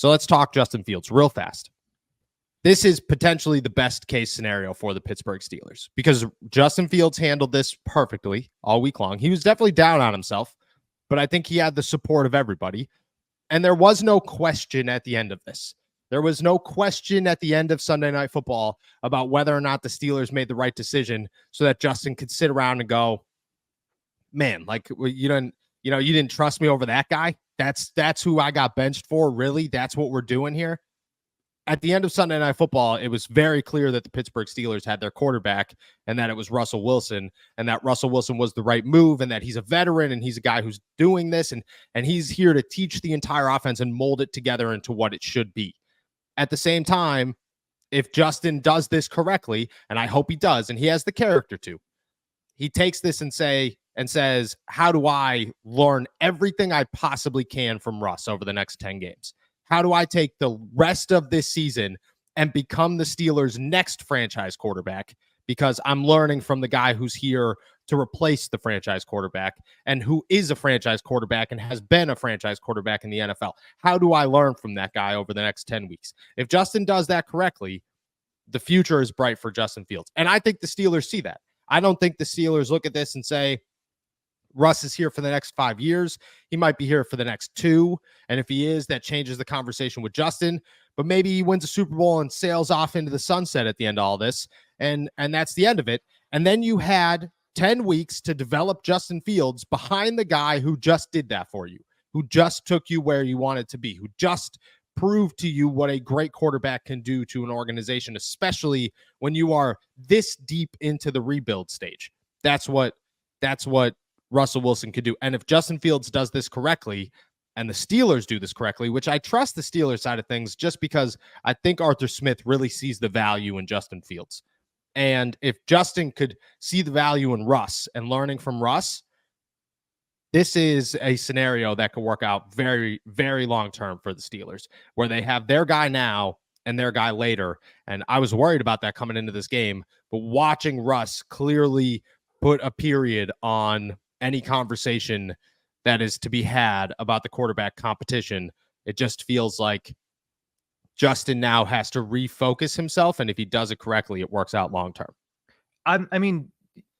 So let's talk Justin Fields real fast. This is potentially the best case scenario for the Pittsburgh Steelers because Justin Fields handled this perfectly all week long. He was definitely down on himself, but I think he had the support of everybody. And there was no question at the end of this. There was no question at the end of Sunday Night Football about whether or not the Steelers made the right decision so that Justin could sit around and go, man, like you didn't trust me over that guy. That's who I got benched for. Really? That's what we're doing here. At the end of Sunday Night Football, it was very clear that the Pittsburgh Steelers had their quarterback and that it was Russell Wilson and that Russell Wilson was the right move and that he's a veteran and he's a guy who's doing this and he's here to teach the entire offense and mold it together into what it should be. At the same time, if Justin does this correctly, and I hope he does, and he has the character to, he takes this and says, how do I learn everything I possibly can from Russ over the next 10 games? How do I take the rest of this season and become the Steelers' next franchise quarterback? Because I'm learning from the guy who's here to replace the franchise quarterback and who is a franchise quarterback and has been a franchise quarterback in the NFL. How do I learn from that guy over the next 10 weeks? If Justin does that correctly, the future is bright for Justin Fields. And I think the Steelers see that. I don't think the Steelers look at this and say, Russ is here for the next 5 years. He might be here for the next 2. And if he is, that changes the conversation with Justin. But maybe he wins a Super Bowl and sails off into the sunset at the end of all this. And that's the end of it. And then you had 10 weeks to develop Justin Fields behind the guy who just did that for you, who just took you where you wanted to be, who just proved to you what a great quarterback can do to an organization, especially when you are this deep into the rebuild stage. That's what Russell Wilson could do. And if Justin Fields does this correctly and the Steelers do this correctly, which I trust the Steelers side of things just because I think Arthur Smith really sees the value in Justin Fields. And if Justin could see the value in Russ and learning from Russ, this is a scenario that could work out very, very long-term for the Steelers, where they have their guy now and their guy later. And I was worried about that coming into this game, but watching Russ clearly put a period on any conversation that is to be had about the quarterback competition, it just feels like Justin now has to refocus himself. And if he does it correctly, it works out long-term. I mean,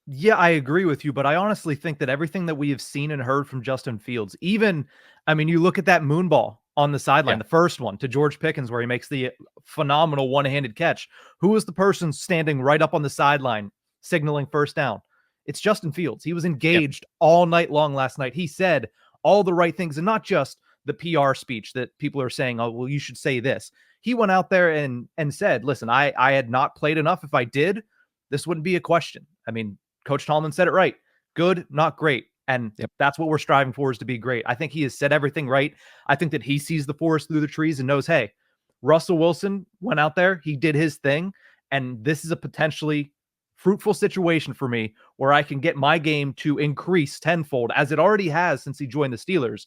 yeah, I agree with you, but I honestly think that everything that we have seen and heard from Justin Fields, even, I mean, you look at that moon ball on the sideline, the first one to George Pickens, where he makes the phenomenal one-handed catch. Who was the person standing right up on the sideline signaling first down? It's Justin Fields. He was engaged all night long last night. He said all the right things, and not just the PR speech that people are saying, oh, well, you should say this. He went out there and said, listen, I had not played enough. If I did, this wouldn't be a question. I mean, Coach Tallman said it right. Good, not great. And that's what we're striving for, is to be great. I think he has said everything right. I think that he sees the forest through the trees and knows, hey, Russell Wilson went out there, he did his thing, and this is a potentially fruitful situation for me where I can get my game to increase tenfold, as it already has since he joined the Steelers,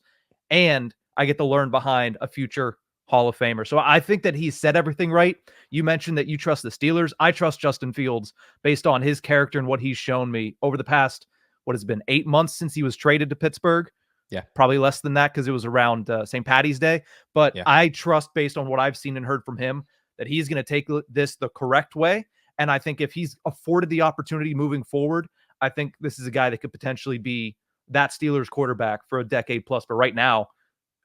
and I get to learn behind a future Hall of Famer. So I think that he's said everything right. You mentioned that you trust the Steelers. I trust Justin Fields based on his character and what he's shown me over the past, what has been 8 months since he was traded to Pittsburgh. Yeah, probably less than that because it was around St. Patty's Day. But I trust, based on what I've seen and heard from him, that he's going to take this the correct way. And I think if he's afforded the opportunity moving forward, I think this is a guy that could potentially be that Steelers quarterback for a decade plus. But right now,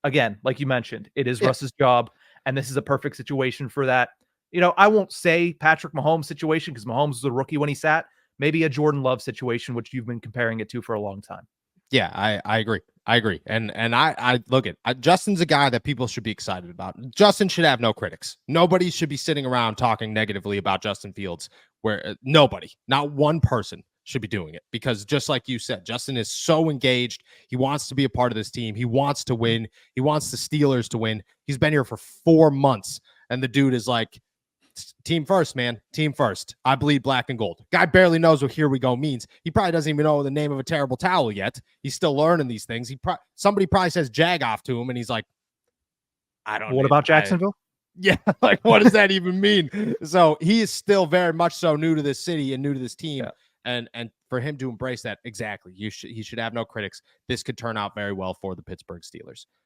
again, like you mentioned, it is Russ's job, and this is a perfect situation for that. You know, I won't say Patrick Mahomes situation because Mahomes was a rookie when he sat. Maybe a Jordan Love situation, which you've been comparing it to for a long time. Yeah, I agree. I agree. And I look at Justin's a guy that people should be excited about. Justin should have no critics. Nobody should be sitting around talking negatively about Justin Fields, where nobody, not one person should be doing it, because just like you said, Justin is so engaged. He wants to be a part of this team. He wants to win. He wants the Steelers to win. He's been here for 4 months, and the dude is like, team first, man. Team first. I bleed black and gold. Guy barely knows what "here we go" means. He probably doesn't even know the name of a terrible towel yet. He's still learning these things. Somebody probably says "jag" off to him, and he's like, I don't know. What about Jacksonville? Yeah, like, what does that even mean? So he is still very much so new to this city and new to this team. Yeah. And for him to embrace that, exactly, he should have no critics. This could turn out very well for the Pittsburgh Steelers.